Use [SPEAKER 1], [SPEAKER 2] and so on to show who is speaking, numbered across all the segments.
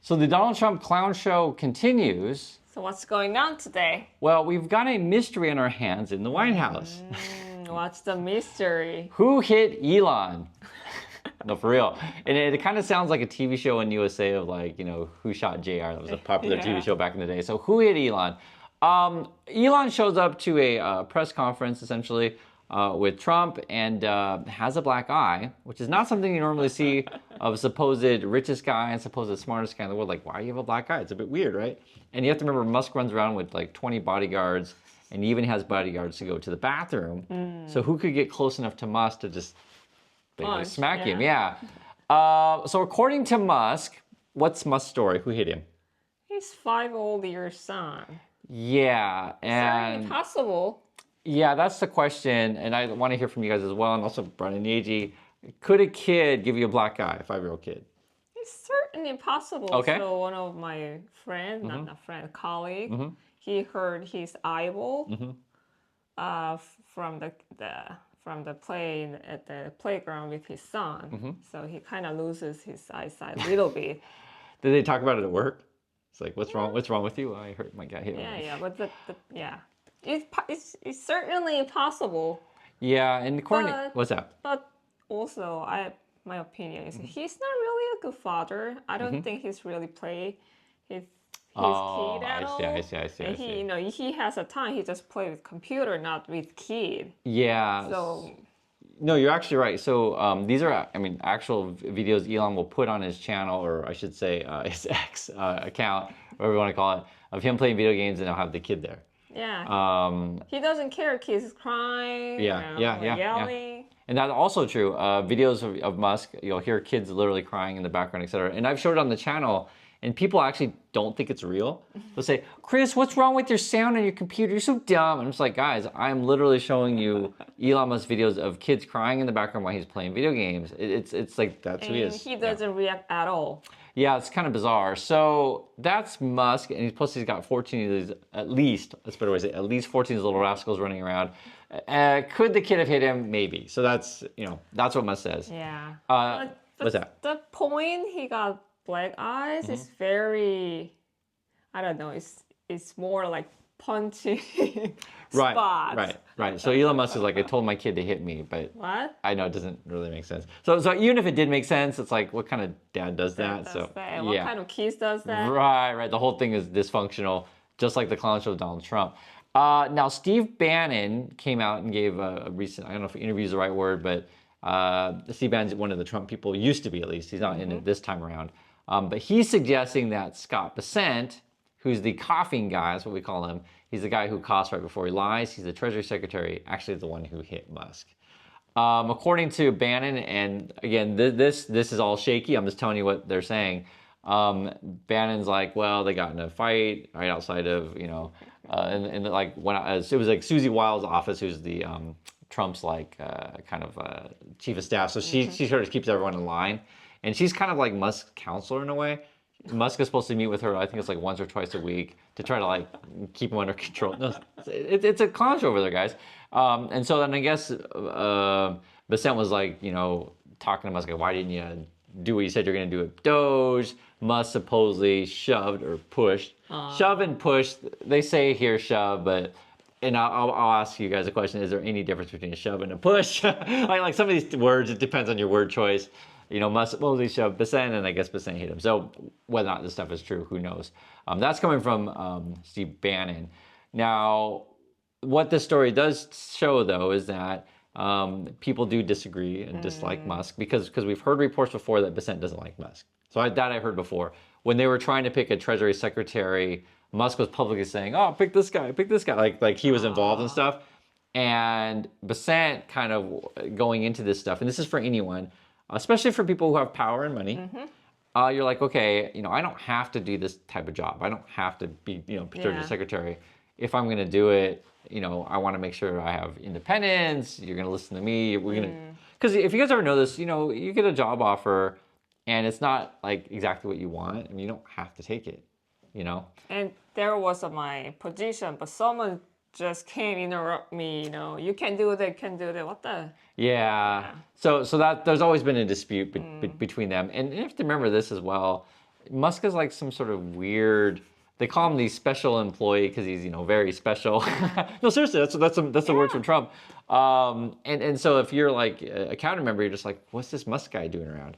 [SPEAKER 1] So the Donald Trump clown show continues.
[SPEAKER 2] So what's going on today?
[SPEAKER 1] Well, we've got a mystery on our hands in the White House.
[SPEAKER 2] What's the mystery?
[SPEAKER 1] Who hit Elon? No, for real. And it kind of sounds like a TV show in USA of like, Who Shot JR? That was a popular TV show back in the day. So who hit Elon? Elon shows up to a press conference, essentially, with Trump and has a black eye, which is not something you normally see of a supposed richest guy and supposed smartest guy in the world. Like, why do you have a black eye? It's a bit weird, right? And you have to remember, Musk runs around with like 20 bodyguards, and he even has bodyguards to go to the bathroom. So who could get close enough to Musk to just basically smack him? Yeah. So according to Musk, what's Musk's story? Who hit him?
[SPEAKER 2] His 5-year-old son.
[SPEAKER 1] Yeah, and
[SPEAKER 2] Is that impossible?
[SPEAKER 1] yeah, that's the question, and I want to hear from you guys as well, and also Brian Yeji. Could a kid give you a black eye, a 5-year-old kid?
[SPEAKER 2] It's certainly possible.
[SPEAKER 1] Okay.
[SPEAKER 2] So one of my friends, not a friend, a colleague, he hurt his eyeball from the play at the playground with his son. So he kind of loses his eyesight a little bit.
[SPEAKER 1] Did they talk about it at work? It's like, what's wrong? What's wrong with you? I hurt my guy hit.
[SPEAKER 2] Yeah, but it's certainly possible.
[SPEAKER 1] Yeah, and according what's that?
[SPEAKER 2] But also, my opinion is he's not really a good father. I don't think he's really play his kid at all.
[SPEAKER 1] I see.
[SPEAKER 2] And he has a time he just play with computer, not with kid.
[SPEAKER 1] Yeah.
[SPEAKER 2] So.
[SPEAKER 1] No, you're actually right. So these are, actual videos Elon will put on his channel, or I should say his X account, whatever you want to call it, of him playing video games, and he'll have the kid there.
[SPEAKER 2] Yeah. He doesn't care kids crying. Yelling.
[SPEAKER 1] And that's also true. Videos of Musk, you'll hear kids literally crying in the background, etc. And I've showed it on the channel, and people actually don't think it's real. They'll say, "Chris, what's wrong with your sound on your computer? You're so dumb." And I'm just like, guys, I'm literally showing you Elon Musk videos of kids crying in the background while he's playing video games. It's like, that's who he is.
[SPEAKER 2] He doesn't react at all.
[SPEAKER 1] Yeah, it's kind of bizarre. So that's Musk, and he's got 14 of these, at least, that's a better way to say it, at least 14 of these little rascals running around. Could the kid have hit him? Maybe. So that's what Musk says.
[SPEAKER 2] Yeah.
[SPEAKER 1] What's that?
[SPEAKER 2] The point he got black eyes is very, I don't know, it's more like punching spots.
[SPEAKER 1] Right. So Elon Musk is like, I told my kid to hit me, but
[SPEAKER 2] what?
[SPEAKER 1] I know it doesn't really make sense. So even if it did make sense, it's like, what kind of dad does that?
[SPEAKER 2] And what kind of kids does that?
[SPEAKER 1] Right. The whole thing is dysfunctional, just like the clown show of Donald Trump. Now, Steve Bannon came out and gave a recent, I don't know if interview is the right word, but Steve Bannon's one of the Trump people, used to be at least. He's not in it this time around. But he's suggesting that Scott Bessent, who's the coughing guy, that's what we call him, he's the guy who coughs right before he lies, he's the Treasury Secretary, actually the one who hit Musk. According to Bannon, and again, this is all shaky, I'm just telling you what they're saying. Bannon's like, well, they got in a fight right outside of, and like when it was like Susie Wild's office, who's the Trump's like kind of chief of staff. So she sort of keeps everyone in line, and she's kind of like Musk's counselor in a way. Musk is supposed to meet with her, I think it's like once or twice a week, to try to like keep him under control. No, it's a clown show over there, guys. And so then I guess Bessent was like, talking to Musk, like, why didn't you do what you said you're going to do at Doge? Musk supposedly shoved or pushed. Shove and push, they say here shove, but, and I'll ask you guys a question, is there any difference between a shove and a push? like some of these words, it depends on your word choice. Musk supposedly shoved Bessent, and I guess Bessent hit him. So whether or not this stuff is true, who knows? That's coming from Steve Bannon. Now, what this story does show, though, is that people do disagree and dislike Musk because we've heard reports before that Bessent doesn't like Musk. So that I heard before. When they were trying to pick a Treasury Secretary, Musk was publicly saying, "Oh, pick this guy," like he was involved and stuff. And Bessent kind of going into this stuff, and this is for anyone, especially for people who have power and money. You're like, okay, I don't have to do this type of job. I don't have to be, Treasury Secretary. If I'm going to do it, I want to make sure I have independence. You're going to listen to me. We're going to, because if you guys ever know this, you get a job offer and it's not like exactly what you want, and you don't have to take it,
[SPEAKER 2] And there was my position, but someone just can't interrupt me, you can do that, what the?
[SPEAKER 1] Yeah. So that there's always been a dispute between them. And you have to remember this as well. Musk is like some sort of weird. They call him the special employee because he's very special. No, seriously, that's the word from Trump. And so if you're like a cabinet member, you're just like, what's this Musk guy doing around?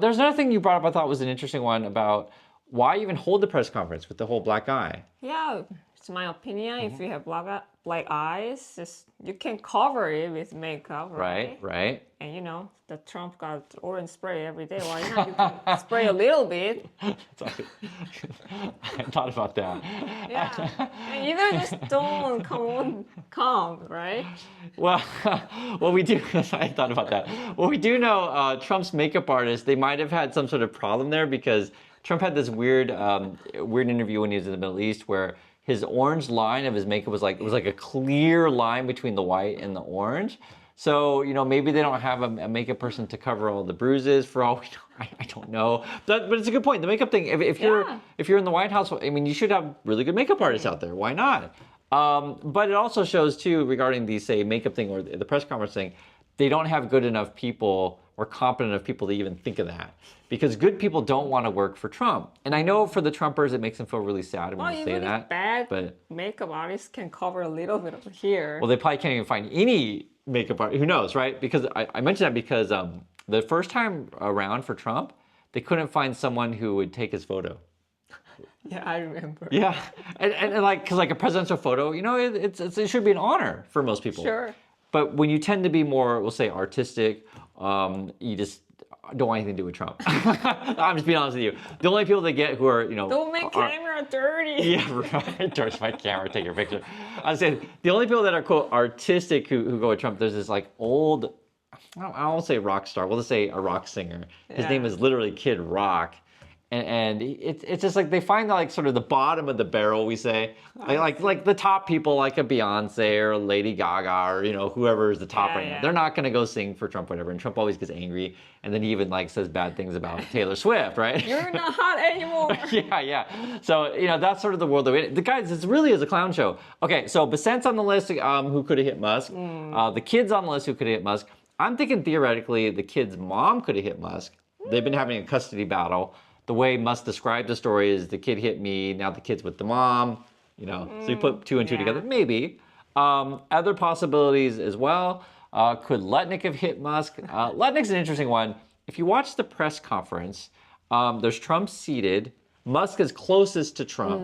[SPEAKER 1] There's another thing you brought up I thought was an interesting one about why even hold the press conference with the whole black eye.
[SPEAKER 2] Yeah, it's my opinion. If you have black eyes, you can cover it with makeup, right?
[SPEAKER 1] Right.
[SPEAKER 2] And the Trump got orange spray every day. Why not? You can spray a little bit.
[SPEAKER 1] I thought about that.
[SPEAKER 2] Yeah. And just don't come, right?
[SPEAKER 1] Well, we do. I thought about that. Well, we do know Trump's makeup artist. They might have had some sort of problem there because Trump had this weird interview when he was in the Middle East where his orange line of his makeup was like a clear line between the white and the orange. So maybe they don't have a makeup person to cover all the bruises. For all we know, I don't know. But it's a good point. The makeup thing. If you're in the White House, I mean, you should have really good makeup artists out there. Why not? But it also shows too regarding the makeup thing or the press conference thing. They don't have good enough people or competent enough people to even think of that. Because good people don't want to work for Trump. And I know for the Trumpers, it makes them feel really sad when you say that.
[SPEAKER 2] Bad makeup artists can cover a little bit over here.
[SPEAKER 1] Well, they probably can't even find any makeup artist. Who knows, right? Because I mentioned that because the first time around for Trump, they couldn't find someone who would take his photo.
[SPEAKER 2] Yeah, I remember.
[SPEAKER 1] Yeah, and like, because like a presidential photo, it should be an honor for most people.
[SPEAKER 2] Sure.
[SPEAKER 1] But when you tend to be more, we'll say, artistic, you just don't want anything to do with Trump. I'm just being honest with you. The only people they get who are,
[SPEAKER 2] don't make camera dirty.
[SPEAKER 1] Yeah, right. Dirty my camera, take your picture. I was saying the only people that are quote artistic who go with Trump. There's this like old, I won't say rock star. We'll just say a rock singer. His name is literally Kid Rock. And it's just like they find like sort of the bottom of the barrel, we say, like the top people like a Beyonce or Lady Gaga or whoever is the top right now. They're not gonna go sing for Trump, whatever. And Trump always gets angry, and then he even like says bad things about Taylor Swift, right?
[SPEAKER 2] You're not hot anymore.
[SPEAKER 1] Yeah. So that's sort of the world that we. The guys, this really is a clown show. Okay, so Basant's on the list. Who could have hit Musk? The kid's on the list. Who could have hit Musk? I'm thinking theoretically the kid's mom could have hit Musk. They've been having a custody battle. The way Musk described the story is the kid hit me, now the kid's with the mom, So you put two and two together, maybe. Other possibilities as well. Could Lutnick have hit Musk? Lutnick's an interesting one. If you watch the press conference, there's Trump seated. Musk is closest to Trump.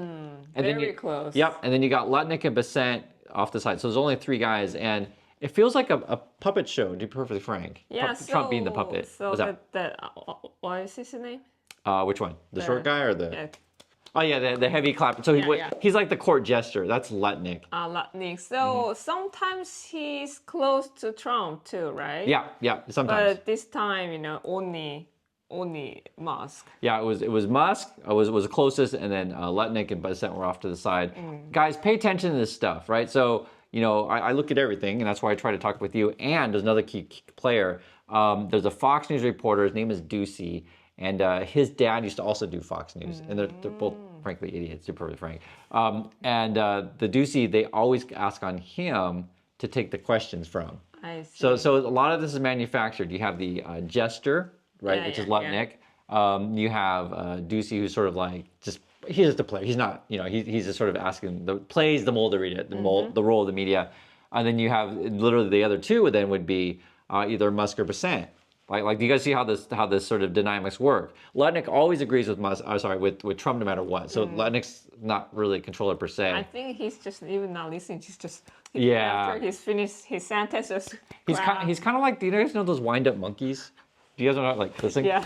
[SPEAKER 1] And
[SPEAKER 2] very close.
[SPEAKER 1] Yep, and then you got Lutnick and Basant off the side. So there's only three guys, and it feels like a puppet show, to be perfectly frank.
[SPEAKER 2] Yeah,
[SPEAKER 1] Trump being the puppet.
[SPEAKER 2] So what is his name?
[SPEAKER 1] Which one? The short guy or the?
[SPEAKER 2] Yeah.
[SPEAKER 1] Oh yeah, the heavy clap. So he's like the court jester. That's Lutnick.
[SPEAKER 2] Lutnick. So sometimes he's close to Trump too, right?
[SPEAKER 1] Yeah. Sometimes.
[SPEAKER 2] But this time, only Musk.
[SPEAKER 1] Yeah, it was Musk. Was the closest, and then Lutnick and Basant were off to the side. Guys, pay attention to this stuff, right? So I look at everything, and that's why I try to talk with you. And there's another key player. There's a Fox News reporter. His name is Ducey. And his dad used to also do Fox News, and they're both frankly idiots, to be perfectly frank. And the Ducey, they always ask on him to take the questions from.
[SPEAKER 2] I see.
[SPEAKER 1] So a lot of this is manufactured. You have the jester, right, which is Lutnick. You have Ducey, who's sort of like he's just a player. He's not, he's just sort of asking plays the mold to read it, the role of the media. And then you have literally the other two then would be either Musk or Basant. Like, do you guys see how this sort of dynamics work? Lutnick always agrees with with Trump no matter what. So Lutnick's not really a controller per se.
[SPEAKER 2] I think he's just even not listening. He's just
[SPEAKER 1] after
[SPEAKER 2] he's finished his sentence.
[SPEAKER 1] He's kind of like, do you guys know those wind-up monkeys? Do you guys know like this thing?
[SPEAKER 2] Yeah.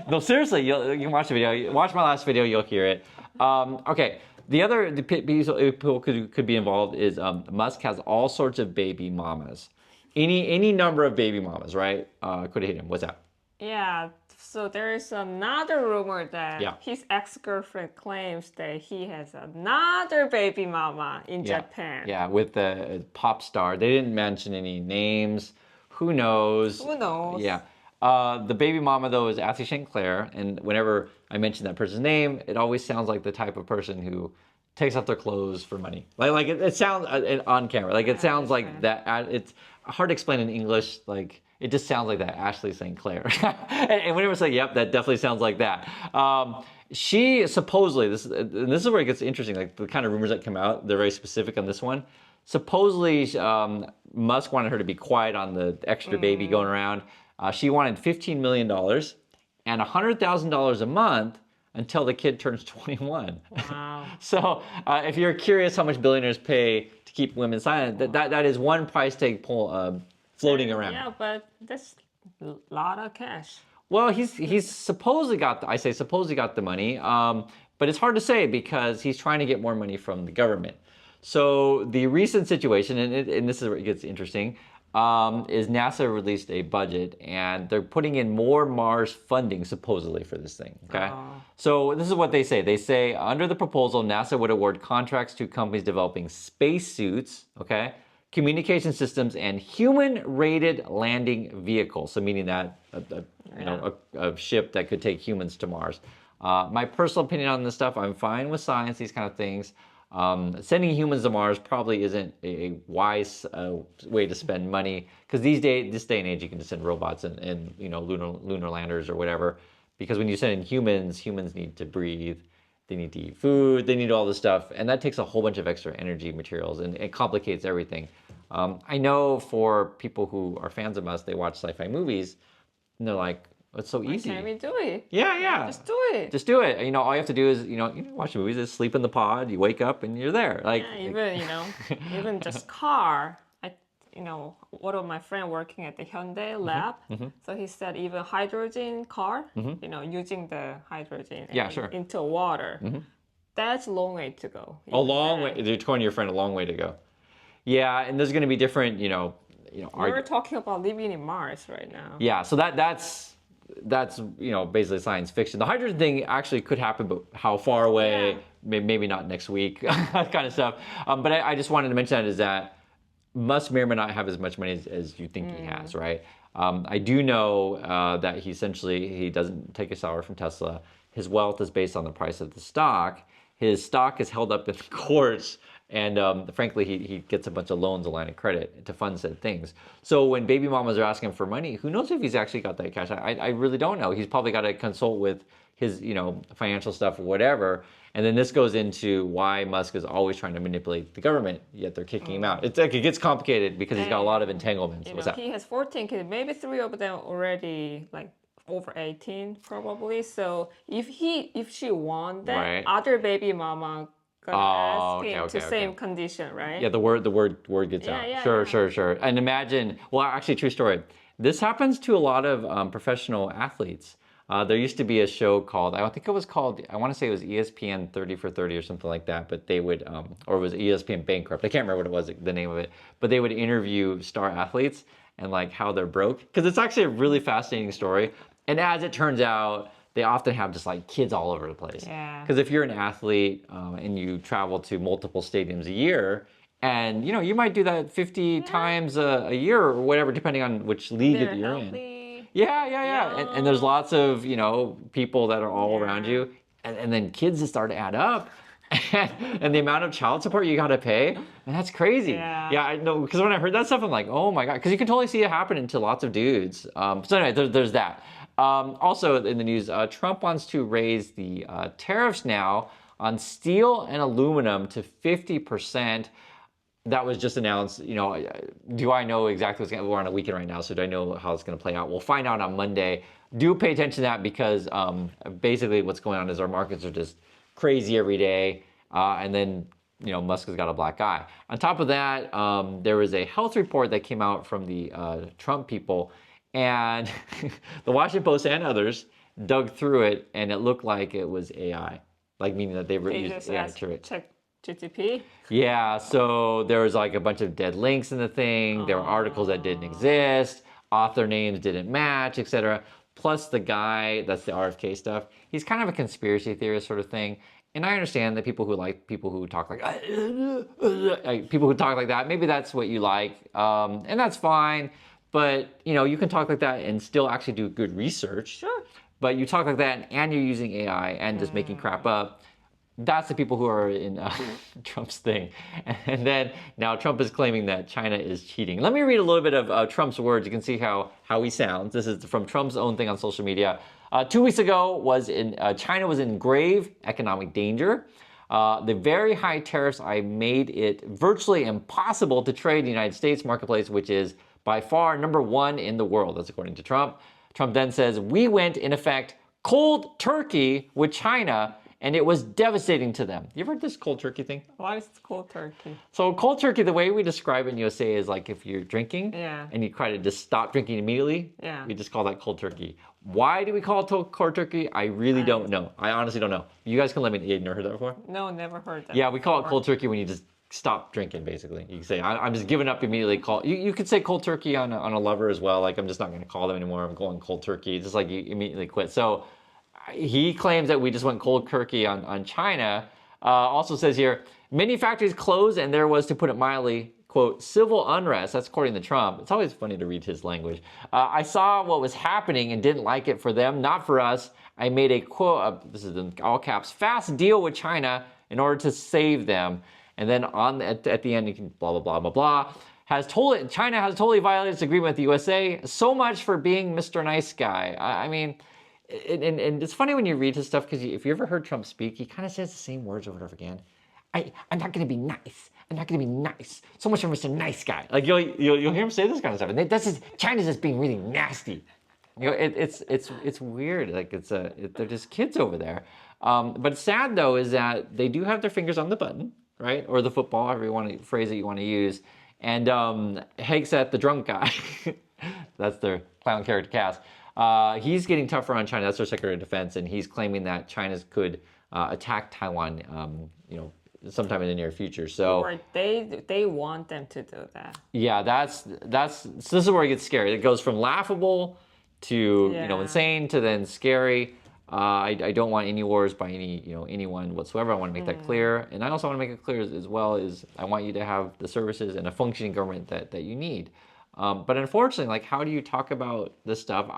[SPEAKER 1] No, seriously, you can watch the video. Watch my last video, you'll hear it. Okay. The other people could be involved is Musk has all sorts of baby mamas. Any number of baby mamas, right? Could have hit him. What's that?
[SPEAKER 2] Yeah. So there is another rumor that his ex-girlfriend claims that he has another baby mama in Japan.
[SPEAKER 1] Yeah, with the pop star. They didn't mention any names. Who knows?
[SPEAKER 2] Who knows?
[SPEAKER 1] Yeah. The baby mama, though, is Athy St. Clair. And whenever I mention that person's name, it always sounds like the type of person who takes off their clothes for money. It sounds on camera. Like it sounds like that. It's hard to explain in English. Like It just sounds like that, Ashley St. Clair. And whenever I say, yep, that definitely sounds like that. She supposedly, and this is where it gets interesting, like the kind of rumors that come out, they're very specific on this one. Supposedly, Musk wanted her to be quiet on the extra baby going around. She wanted $15 million and $100,000 a month until the kid turns 21.
[SPEAKER 2] Wow.
[SPEAKER 1] So if you're curious how much billionaires pay to keep women silent, that is one price tag floating around.
[SPEAKER 2] Yeah, but that's a lot of cash.
[SPEAKER 1] Well, he's supposedly got the money, but it's hard to say because he's trying to get more money from the government. So the recent situation, and this is where it gets interesting, is NASA released a budget and they're putting in more Mars funding supposedly for this thing. Okay, so this is what they say. They say under the proposal, NASA would award contracts to companies developing spacesuits. Okay. Communication systems and human-rated landing vehicles. So meaning that a ship that could take humans to Mars. My personal opinion on this stuff, I'm fine with science, these kind of things. Sending humans to Mars probably isn't a wise way to spend money because this day and age, you can just send robots and lunar landers or whatever. Because when you send in humans need to breathe. They need to eat food, they need all this stuff, and that takes a whole bunch of extra energy materials, and it complicates everything. I know for people who are fans of us, they watch sci-fi movies, and they're like, it's so easy.
[SPEAKER 2] Why can't we do it?
[SPEAKER 1] Yeah.
[SPEAKER 2] Just do it.
[SPEAKER 1] Just do it. All you have to do is, watch movies, is sleep in the pod, you wake up, and you're there. Like,
[SPEAKER 2] Yeah, even just car. One of my friends working at the Hyundai lab, so he said even hydrogen car, using the hydrogen into water, that's a long way to go.
[SPEAKER 1] A long way. You're telling your friend a long way to go. Yeah, and there's going to be different,
[SPEAKER 2] We're talking about living in Mars right now.
[SPEAKER 1] Yeah, so that's basically science fiction. The hydrogen thing actually could happen, but how far away? Yeah. Maybe not next week, that kind of stuff. But I just wanted to mention that is that Musk may or may not have as much money as you think he has, right? I do know that he doesn't take a salary from Tesla. His wealth is based on the price of the stock. His stock is held up in courts, and frankly, he gets a bunch of loans, a line of credit to fund said things. So when baby mamas are asking for money, who knows if he's actually got that cash? I really don't know. He's probably got to consult with his financial stuff or whatever. And then this goes into why Musk is always trying to manipulate the government, yet they're kicking him out. It's like it gets complicated because he's got a lot of entanglements. What's that?
[SPEAKER 2] He has 14 kids, maybe 3 of them already like over 18 probably. So if she want that, other baby mama gonna ask him to same condition, right?
[SPEAKER 1] Yeah, the word gets out. Sure. And imagine, well, actually, true story. This happens to a lot of professional athletes. There used to be a show called, I want to say it was ESPN 30 for 30 or something like that, but they would, or it was ESPN Bankrupt. I can't remember what it was, the name of it, but they would interview star athletes and like how they're broke. Because it's actually a really fascinating story. And as it turns out, they often have just like kids all over the place.
[SPEAKER 2] Yeah.
[SPEAKER 1] Because if you're an athlete and you travel to multiple stadiums a year, and you might do that 50 times a year or whatever, depending on which league you're in. Yeah. And there's lots of, people that are all around you. And then kids just start to add up. And the amount of child support you got to pay, and that's crazy. Yeah, I know. Because when I heard that stuff, I'm like, oh my God. Because you can totally see it happening to lots of dudes. So anyway, there's that. Also in the news, Trump wants to raise the tariffs now on steel and aluminum to 50%. That was just announced. Do I know exactly what's going to, we're on a weekend right now, so do I know how it's going to play out? We'll find out on Monday. Do pay attention to that because basically what's going on is our markets are just crazy every day. And then, Musk has got a black eye. On top of that, there was a health report that came out from the Trump people, and the Washington Post and others dug through it, and it looked like it was AI, like meaning that they were using AI to check
[SPEAKER 2] GTP?
[SPEAKER 1] Yeah, so there was like a bunch of dead links in the thing. There were articles that didn't exist. Author names didn't match, etc. Plus the guy, that's the RFK stuff. He's kind of a conspiracy theorist sort of thing. And I understand that people who talk like people who talk like that, maybe that's what you like. And that's fine. But, you can talk like that and still actually do good research.
[SPEAKER 2] Sure.
[SPEAKER 1] But you talk like that and you're using AI and just making crap up. That's the people who are in Trump's thing. And then now Trump is claiming that China is cheating. Let me read a little bit of Trump's words. You can see how he sounds. This is from Trump's own thing on social media. 2 weeks ago, China was in grave economic danger. The very high tariffs I made it virtually impossible to trade in the United States marketplace, which is by far #1 in the world. That's according to Trump. Trump then says, we went, in effect, cold turkey with China, and it was devastating to them. You ever heard this cold turkey thing?
[SPEAKER 2] Why is it cold turkey?
[SPEAKER 1] So cold turkey, the way we describe it in USA is like if you're drinking and you try to just stop drinking immediately, we just call that cold turkey. Why do we call it cold turkey? I really don't know. I honestly don't know. You guys can let me know. You never heard that before?
[SPEAKER 2] No, never heard that.
[SPEAKER 1] Yeah, we call it cold turkey when you just stop drinking, basically. You can say, I'm just giving up immediately. You could say cold turkey on a lover as well. Like, I'm just not going to call them anymore. I'm going cold turkey. Just like you immediately quit. So he claims that we just went cold turkey on China. Also says here, many factories closed and there was, to put it mildly, quote, civil unrest. That's according to Trump. It's always funny to read his language. I saw what was happening and didn't like it for them, not for us. I made a, quote, this is in all caps, fast deal with China in order to save them. And then at the end, you can blah, blah, blah, blah, blah. China has totally violated its agreement with the USA. So much for being Mr. Nice Guy. I mean, and it's funny when you read his stuff, because if you ever heard Trump speak, he kind of says the same words over and over again. I'm not going to be nice. I'm not going to be nice. So much for Mr. Nice Guy. Like you'll hear him say this kind of stuff. And China's just being really nasty. You know, it's weird. Like they're just kids over there. But sad though is that they do have their fingers on the button, right? Or the football, however you want to phrase it, you want to use. And Hegseth, the drunk guy, that's their clown character cast. He's getting tougher on China. That's their Secretary of Defense, and he's claiming that China could attack Taiwan, sometime in the near future. So,
[SPEAKER 2] or they want them to do that.
[SPEAKER 1] Yeah, so this is where it gets scary. It goes from laughable to insane to then scary. I don't want any wars by anyone whatsoever. I want to make that clear, and I also want to make it clear as well is I want you to have the services and a functioning government that you need. But unfortunately, like, how do you talk about this stuff?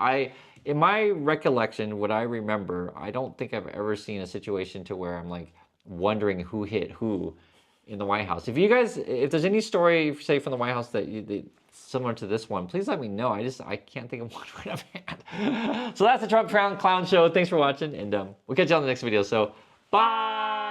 [SPEAKER 1] In my recollection, what I remember, I don't think I've ever seen a situation to where I'm like wondering who hit who in the White House. If there's any story, say from the White House that similar to this one, please let me know. I can't think of one right offhand. So that's the Trump Clown Show. Thanks for watching, and we'll catch you on the next video. So bye.